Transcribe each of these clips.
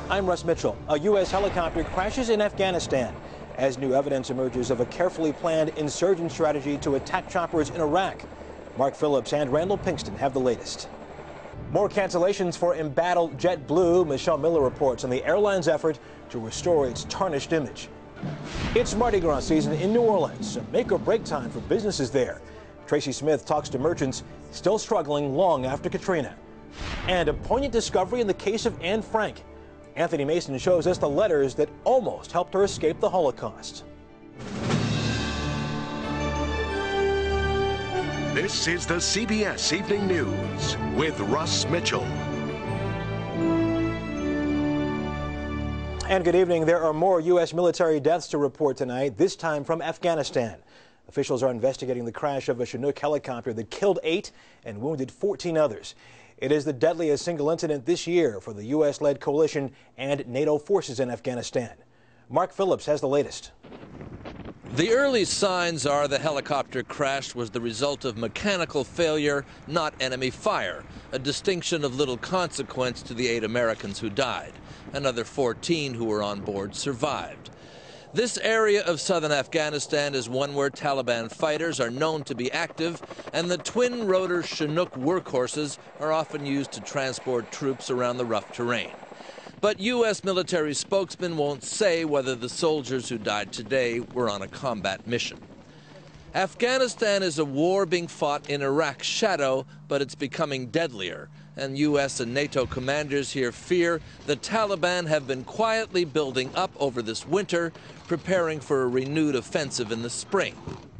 I'm Russ Mitchell. A U.S. helicopter crashes in Afghanistan as new evidence emerges of a carefully planned insurgent strategy to attack choppers in Iraq. Mark Phillips and Randall Pinkston have the latest. More cancellations for embattled JetBlue. Michelle Miller reports on the airline's effort to restore its tarnished image. It's Mardi Gras season in New Orleans, a make-or-break time for businesses there. Tracy Smith talks to merchants still struggling long after Katrina. And a poignant discovery in the case of Anne Frank. Anthony Mason shows us the letters that almost helped her escape the Holocaust. This is the CBS Evening News with Russ Mitchell. And good evening. There are more U.S. military deaths to report tonight, this time from Afghanistan. Officials are investigating the crash of a Chinook helicopter that killed 8 and wounded 14 others. It is the deadliest single incident this year for the U.S.-led coalition and NATO forces in Afghanistan. Mark Phillips has the latest. The early signs are the helicopter crash was the result of mechanical failure, not enemy fire, a distinction of little consequence to the 8 Americans who died. Another 14 who were on board survived. This area of southern Afghanistan is one where Taliban fighters are known to be active, and the twin-rotor Chinook workhorses are often used to transport troops around the rough terrain. But U.S. military spokesmen won't say whether the soldiers who died today were on a combat mission. Afghanistan is a war being fought in Iraq's shadow, but it's becoming deadlier. And U.S. and NATO commanders here fear the Taliban have been quietly building up over this winter, preparing for a renewed offensive in the spring.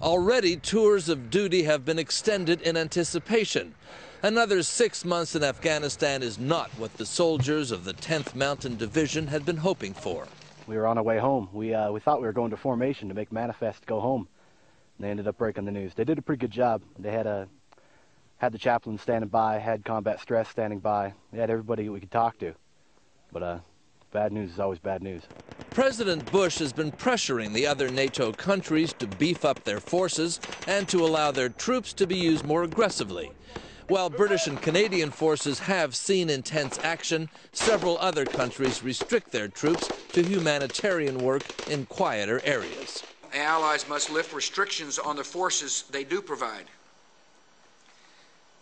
Already, tours of duty have been extended in anticipation. Another 6 months in Afghanistan is not what the soldiers of the 10th Mountain Division had been hoping for. We were on our way home. We thought we were going to formation to make manifest go home. And they ended up breaking the news. They did a pretty good job. They had the chaplain standing by, had combat stress standing by. They had everybody we could talk to. But bad news is always bad news. President Bush has been pressuring the other NATO countries to beef up their forces and to allow their troops to be used more aggressively. While British and Canadian forces have seen intense action, several other countries restrict their troops to humanitarian work in quieter areas. The Allies must lift restrictions on the forces they do provide,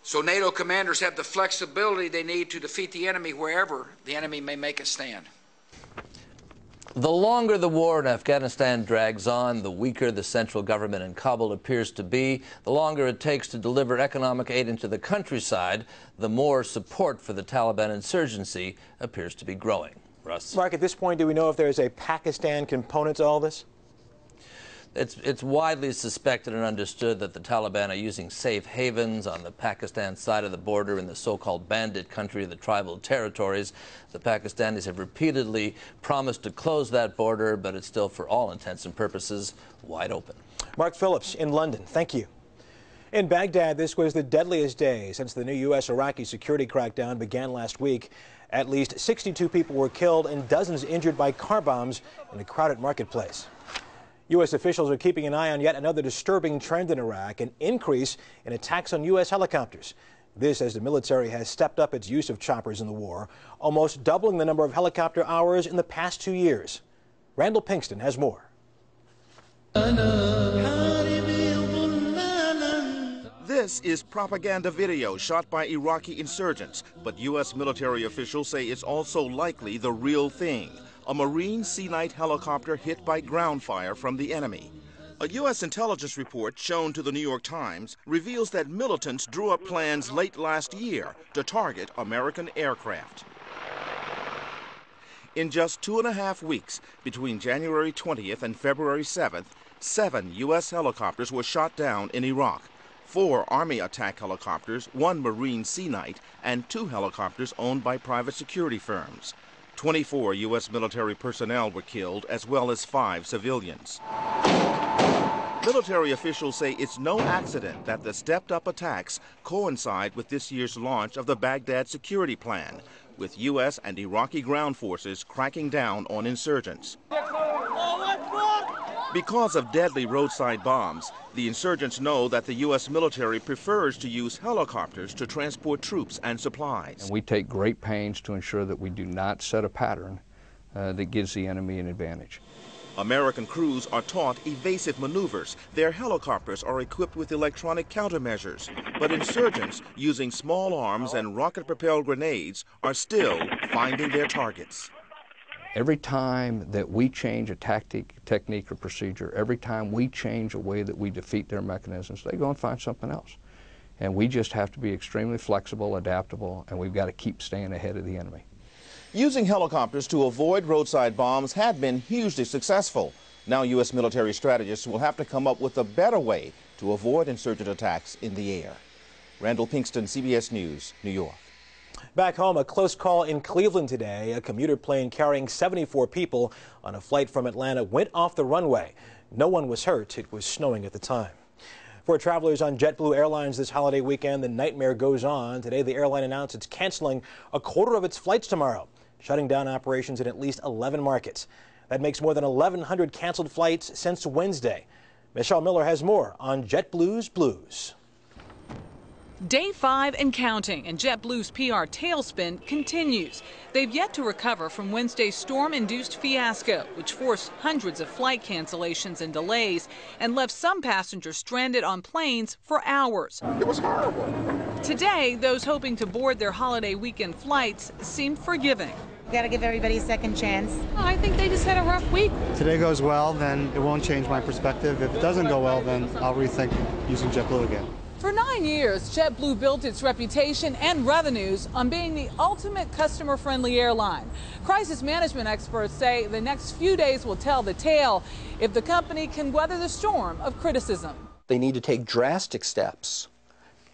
so NATO commanders have the flexibility they need to defeat the enemy wherever the enemy may make a stand. The longer the war in Afghanistan drags on, the weaker the central government in Kabul appears to be. The longer it takes to deliver economic aid into the countryside, the more support for the Taliban insurgency appears to be growing. Russ? Mark, at this point, do we know if there is a Pakistan component to all this? It's widely suspected and understood that the Taliban are using safe havens on the Pakistan side of the border in the so-called bandit country of the tribal territories. The Pakistanis have repeatedly promised to close that border, but it's still, for all intents and purposes, wide open. Mark Phillips in London, thank you. In Baghdad, this was the deadliest day since the new U.S.-Iraqi security crackdown began last week. At least 62 people were killed and dozens injured by car bombs in a crowded marketplace. U.S. officials are keeping an eye on yet another disturbing trend in Iraq, an increase in attacks on U.S. helicopters. This as the military has stepped up its use of choppers in the war, almost doubling the number of helicopter hours in the past 2 years. Randall Pinkston has more. This is propaganda video shot by Iraqi insurgents, but U.S. military officials say it's also likely the real thing. A Marine Sea Knight helicopter hit by ground fire from the enemy. A U.S. intelligence report shown to the New York Times reveals that militants drew up plans late last year to target American aircraft. In just 2.5 weeks, between January 20th and February 7th, 7 U.S. helicopters were shot down in Iraq. 4 Army attack helicopters, 1 Marine Sea Knight, and 2 helicopters owned by private security firms. 24 U.S. military personnel were killed, as well as 5 civilians. Military officials say it's no accident that the stepped-up attacks coincide with this year's launch of the Baghdad security plan, with U.S. and Iraqi ground forces cracking down on insurgents. Because of deadly roadside bombs, the insurgents know that the U.S. military prefers to use helicopters to transport troops and supplies. And we take great pains to ensure that we do not set a pattern that gives the enemy an advantage. American crews are taught evasive maneuvers. Their helicopters are equipped with electronic countermeasures. But insurgents, using small arms and rocket-propelled grenades, are still finding their targets. Every time that we change a tactic, technique, or procedure, every time we change a way that we defeat their mechanisms, they go and find something else. And we just have to be extremely flexible, adaptable, and we've got to keep staying ahead of the enemy. Using helicopters to avoid roadside bombs had been hugely successful. Now U.S. military strategists will have to come up with a better way to avoid insurgent attacks in the air. Randall Pinkston, CBS News, New York. Back home, a close call in Cleveland today. A commuter plane carrying 74 people on a flight from Atlanta went off the runway. No one was hurt. It was snowing at the time. For travelers on JetBlue Airlines this holiday weekend, the nightmare goes on. Today, the airline announced it's canceling a quarter of its flights tomorrow, shutting down operations in at least 11 markets. That makes more than 1,100 canceled flights since Wednesday. Michelle Miller has more on JetBlue's Blues. Day 5 and counting, and JetBlue's PR tailspin continues. They've yet to recover from Wednesday's storm-induced fiasco, which forced hundreds of flight cancellations and delays and left some passengers stranded on planes for hours. It was horrible. Today, those hoping to board their holiday weekend flights seem forgiving. Got to give everybody a second chance. I think they just had a rough week. If today goes well, then it won't change my perspective. If it doesn't go well, then I'll rethink using JetBlue again. For 9 years, JetBlue built its reputation and revenues on being the ultimate customer-friendly airline. Crisis management experts say the next few days will tell the tale if the company can weather the storm of criticism. They need to take drastic steps,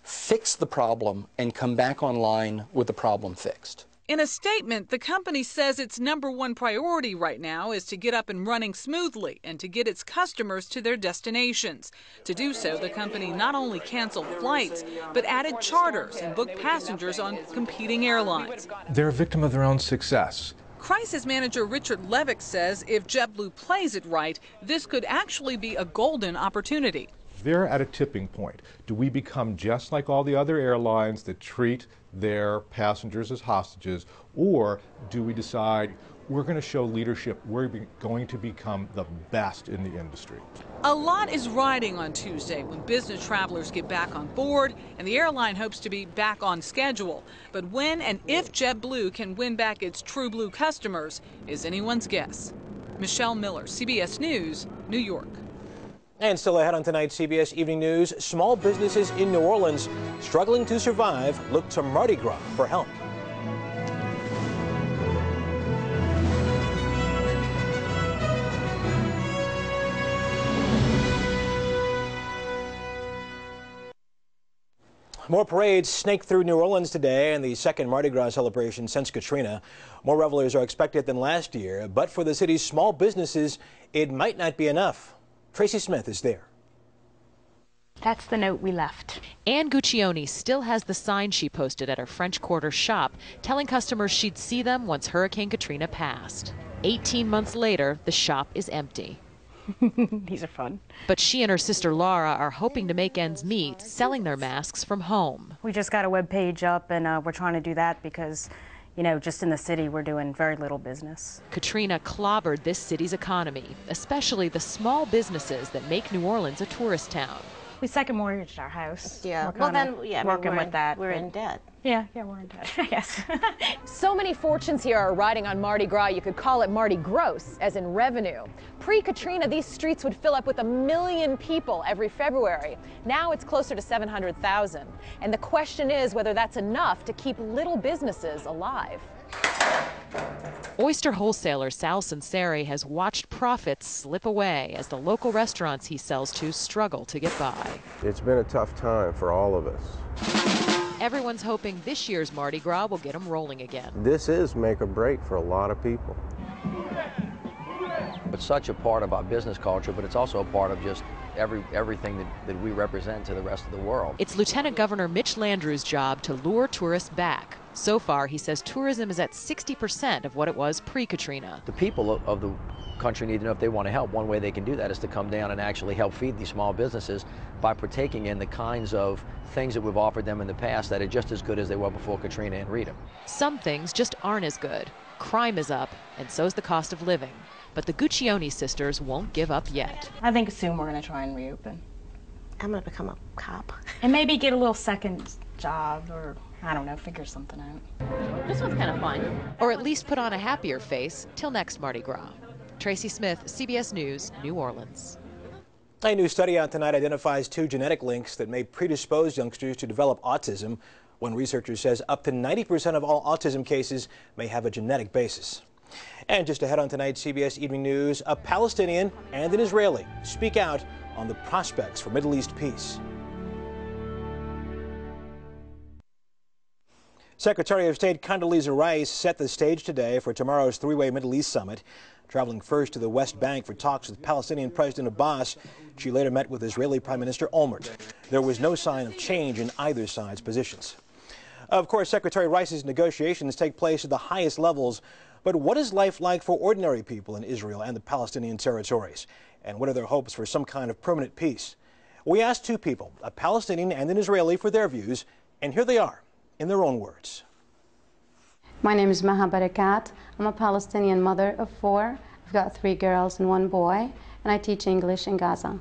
fix the problem, and come back online with the problem fixed. In a statement, the company says its #1 priority right now is to get up and running smoothly and to get its customers to their destinations. To do so, the company not only canceled flights, but added charters and booked passengers on competing airlines. They're a victim of their own success. Crisis manager Richard Levick says if JetBlue plays it right, this could actually be a golden opportunity. They're at a tipping point. Do we become just like all the other airlines that treat their passengers as hostages, or do we decide we're going to show leadership, we're going to become the best in the industry? A lot is riding on Tuesday when business travelers get back on board and the airline hopes to be back on schedule. But when and if JetBlue can win back its true blue customers is anyone's guess. Michelle Miller, CBS News, New York. And still ahead on tonight's CBS Evening News, small businesses in New Orleans struggling to survive look to Mardi Gras for help. More parades snake through New Orleans today and the second Mardi Gras celebration since Katrina. More revelers are expected than last year, but for the city's small businesses, it might not be enough. Tracy Smith is there. That's the note we left. Ann Guccione still has the sign she posted at her French Quarter shop, telling customers she'd see them once Hurricane Katrina passed. 18 months later, the shop is empty. These are fun. But she and her sister Laura are hoping to make ends meet, selling their masks from home. We just got a web page up, and we're trying to do that because, you know, just in the city, we're doing very little business. Katrina clobbered this city's economy, especially the small businesses that make New Orleans a tourist town. We second mortgaged our house. Yeah, well then, yeah, working with that. We're in debt. Yeah, we're in debt, yes. So many fortunes here are riding on Mardi Gras, you could call it Mardi Gross, as in revenue. Pre-Katrina, these streets would fill up with 1 million people every February. Now it's closer to 700,000. And the question is whether that's enough to keep little businesses alive. Oyster wholesaler Sal Sinceri has watched profits slip away as the local restaurants he sells to struggle to get by. It's been a tough time for all of us. Everyone's hoping this year's Mardi Gras will get them rolling again. This is make or break for a lot of people. It's such a part of our business culture, but it's also a part of just everything that we represent to the rest of the world. It's Lieutenant Governor Mitch Landrieu's job to lure tourists back. So far, he says tourism is at 60% of what it was pre-Katrina. The people of the country need to know if they want to help. One way they can do that is to come down and actually help feed these small businesses by partaking in the kinds of things that we've offered them in the past that are just as good as they were before Katrina and Rita. Some things just aren't as good. Crime is up, and so's the cost of living. But the Guccione sisters won't give up yet. I think soon we're going to try and reopen. I'm going to become a cop. And maybe get a little second job or, I don't know, figure something out. This one's kind of fun. Or at least put on a happier face till next Mardi Gras. Tracy Smith, CBS News, New Orleans. A new study out tonight identifies 2 genetic links that may predispose youngsters to develop autism. One researcher says up to 90% of all autism cases may have a genetic basis. And just ahead on tonight's CBS Evening News, a Palestinian and an Israeli speak out on the prospects for Middle East peace. Secretary of State Condoleezza Rice set the stage today for tomorrow's 3-way Middle East summit. Traveling first to the West Bank for talks with Palestinian President Abbas, she later met with Israeli Prime Minister Olmert. There was no sign of change in either side's positions. Of course, Secretary Rice's negotiations take place at the highest levels. But what is life like for ordinary people in Israel and the Palestinian territories? And what are their hopes for some kind of permanent peace? We asked 2 people, a Palestinian and an Israeli, for their views, and here they are, in their own words. My name is Maha Barakat. I'm a Palestinian mother of 4. I've got 3 girls and 1 boy, and I teach English in Gaza.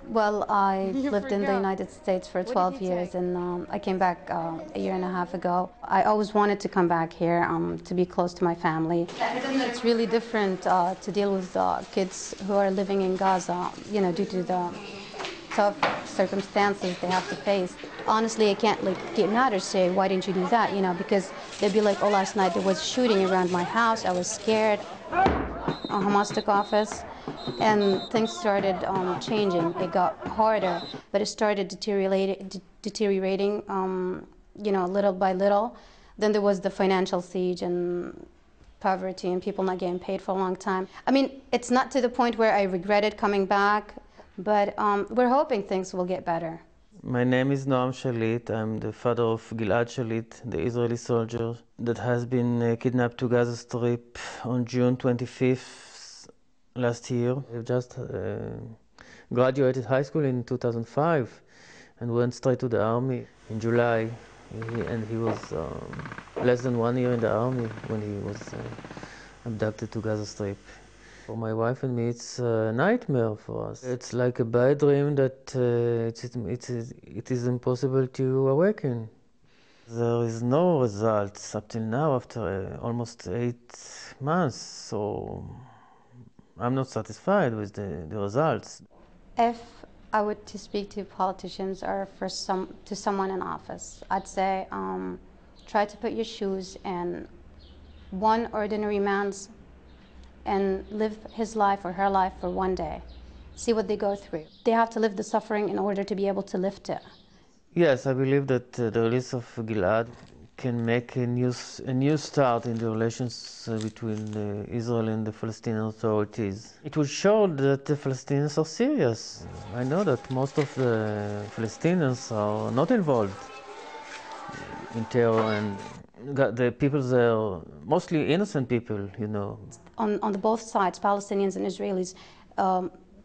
Well, I lived in the United States for 12 years, and I came back a year and a half ago. I always wanted to come back here to be close to my family. It's really different to deal with kids who are living in Gaza, you know, due to the tough circumstances they have to face. Honestly, I can't get mad or say, why didn't you do that, you know, because they'd be like, oh, last night there was shooting around my house, I was scared. Hamas took office, and things started changing. It got harder, but it started deteriorating, you know, little by little. Then there was the financial siege and poverty and people not getting paid for a long time. I mean, it's not to the point where I regretted coming back, but we're hoping things will get better. My name is Noam Shalit. I'm the father of Gilad Shalit, the Israeli soldier that has been kidnapped to Gaza Strip on June 25th last year. I just graduated high school in 2005 and went straight to the army in July. And he was less than 1 year in the army when he was abducted to Gaza Strip. For my wife and me, it's a nightmare for us. It's like a bad dream that it is impossible to awaken. There is no results up till now after almost 8 months, so I'm not satisfied with the results. If I were to speak to politicians or to someone in office, I'd say try to put your shoes in one ordinary man's and live his life or her life for one day. See what they go through. They have to live the suffering in order to be able to lift it. Yes, I believe that the release of Gilad can make a new start in the relations between Israel and the Palestinian authorities. It will show that the Palestinians are serious. I know that most of the Palestinians are not involved in terror, and the people there, mostly innocent people, you know. On the both sides, Palestinians and Israelis,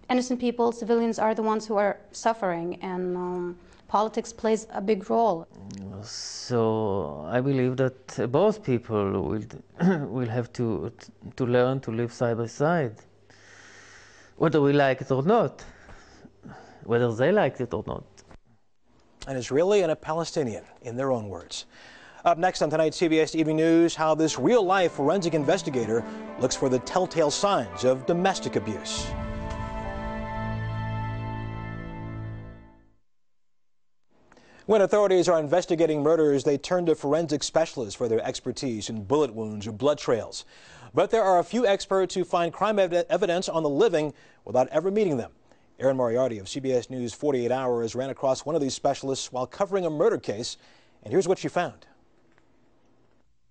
innocent people, civilians are the ones who are suffering, and politics plays a big role. So I believe that both people will have to learn to live side by side, whether we like it or not, whether they like it or not. An Israeli and a Palestinian, in their own words. Up next on tonight's CBS Evening News, how this real-life forensic investigator looks for the telltale signs of domestic abuse. When authorities are investigating murders, they turn to forensic specialists for their expertise in bullet wounds or blood trails. But there are a few experts who find crime evidence on the living without ever meeting them. Erin Moriarty of CBS News 48 Hours ran across one of these specialists while covering a murder case, and here's what she found.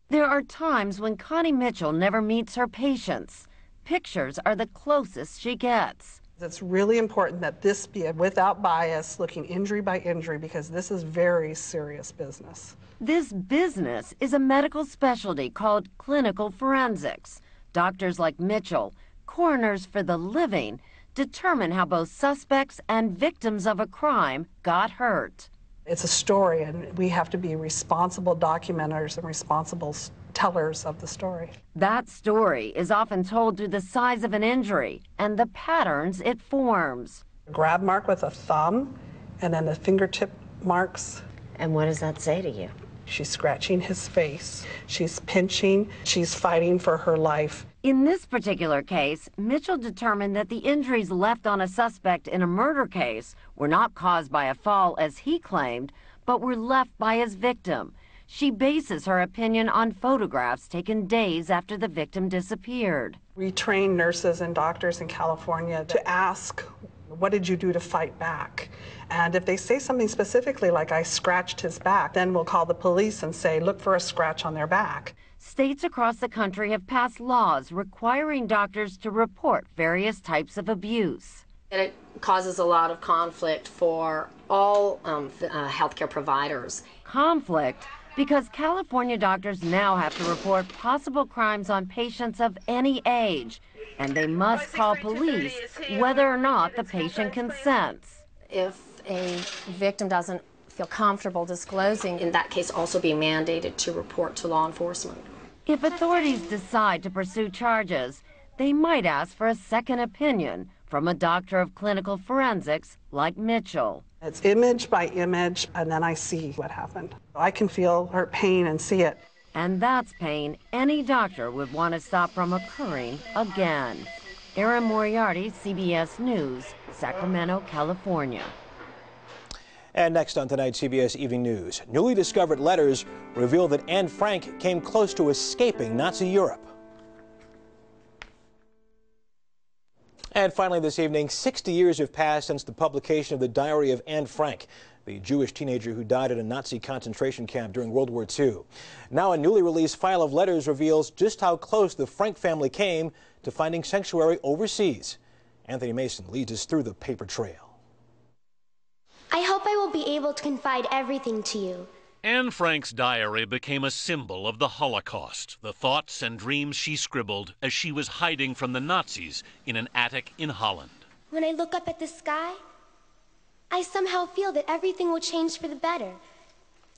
There are times when Connie Mitchell never meets her patients. Pictures are the closest she gets. It's really important that this be without bias, looking injury by injury, because this is very serious business. This business is a medical specialty called clinical forensics. Doctors like Mitchell, coroners for the living, determine how both suspects and victims of a crime got hurt. It's a story, and we have to be responsible documenters and responsible tellers of the story. That story is often told through the size of an injury and the patterns it forms. Grab mark with a thumb, and then the fingertip marks. And what does that say to you? She's scratching his face. She's pinching. She's fighting for her life. In this particular case, Mitchell determined that the injuries left on a suspect in a murder case were not caused by a fall, as he claimed, but were left by his victim. She bases her opinion on photographs taken days after the victim disappeared. We train nurses and doctors in California to ask, what did you do to fight back? And if they say something specifically like, I scratched his back, then we'll call the police and say, look for a scratch on their back. States across the country have passed laws requiring doctors to report various types of abuse. It causes a lot of conflict for all healthcare providers. Conflict because California doctors now have to report possible crimes on patients of any age, and they must call police whether or not the patient consents. If a victim doesn't feel comfortable disclosing, in that case also be mandated to report to law enforcement. If authorities decide to pursue charges, they might ask for a second opinion from a doctor of clinical forensics like Mitchell. It's image by image, and then I see what happened. I can feel her pain and see it. And that's pain any doctor would want to stop from occurring again. Erin Moriarty, CBS News, Sacramento, California. And next on tonight's CBS Evening News, newly discovered letters reveal that Anne Frank came close to escaping Nazi Europe. And finally this evening, 60 years have passed since the publication of the diary of Anne Frank, the Jewish teenager who died at a Nazi concentration camp during World War II. Now a newly released file of letters reveals just how close the Frank family came to finding sanctuary overseas. Anthony Mason leads us through the paper trail. I hope I will be able to confide everything to you. Anne Frank's diary became a symbol of the Holocaust, the thoughts and dreams she scribbled as she was hiding from the Nazis in an attic in Holland. When I look up at the sky, I somehow feel that everything will change for the better,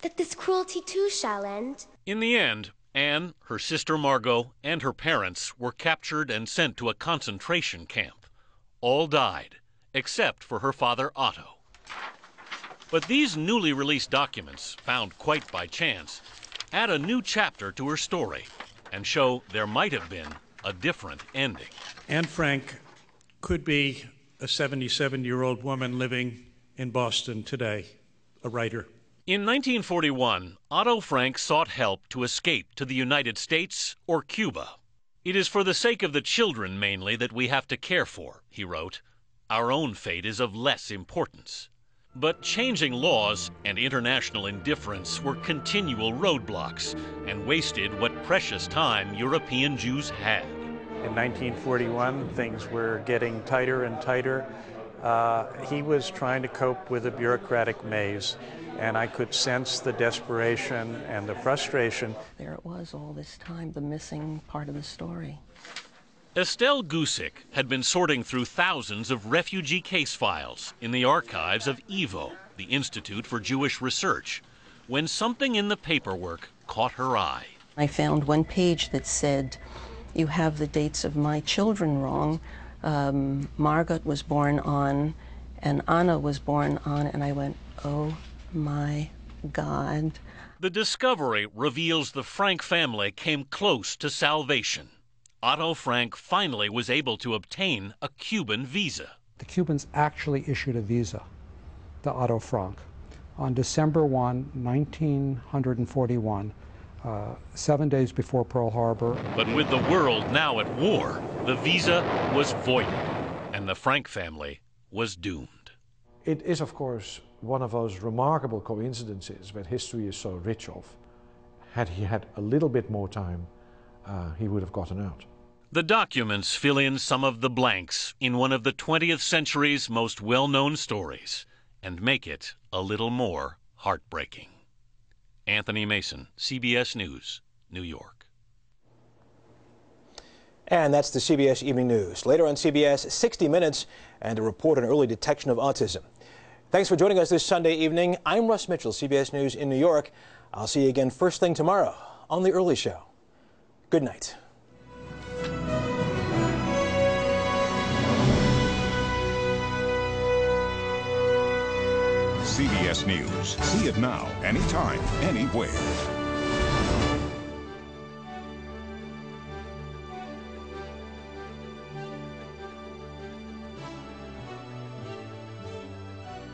that this cruelty too shall end. In the end, Anne, her sister Margot, and her parents were captured and sent to a concentration camp. All died, except for her father Otto. But these newly released documents, found quite by chance, add a new chapter to her story and show there might have been a different ending. Anne Frank could be a 77-year-old woman living in Boston today, a writer. In 1941, Otto Frank sought help to escape to the United States or Cuba. It is for the sake of the children mainly that we have to care for, he wrote. Our own fate is of less importance. But changing laws and international indifference were continual roadblocks and wasted what precious time European Jews had. In 1941, things were getting tighter and tighter. He was trying to cope with a bureaucratic maze, and I could sense the desperation and the frustration. There it was all this time, the missing part of the story. Estelle Gusick had been sorting through thousands of refugee case files in the archives of EVO, the Institute for Jewish Research, when something in the paperwork caught her eye. I found one page that said, you have the dates of my children wrong. Margot was born on, and Anna was born on, and I went, oh my God. The discovery reveals the Frank family came close to salvation. Otto Frank finally was able to obtain a Cuban visa. The Cubans actually issued a visa to Otto Frank on December 1, 1941, 7 days before Pearl Harbor. But with the world now at war, the visa was voided, and the Frank family was doomed. It is, of course, one of those remarkable coincidences that history is so rich of. Had he had a little bit more time, he would have gotten out. The documents fill in some of the blanks in one of the 20th century's most well-known stories and make it a little more heartbreaking. Anthony Mason, CBS News, New York. And that's the CBS Evening News. Later on CBS, 60 Minutes and a report on early detection of autism. Thanks for joining us this Sunday evening. I'm Russ Mitchell, CBS News in New York. I'll see you again first thing tomorrow on The Early Show. Good night. CBS News. See it now, anytime, anywhere.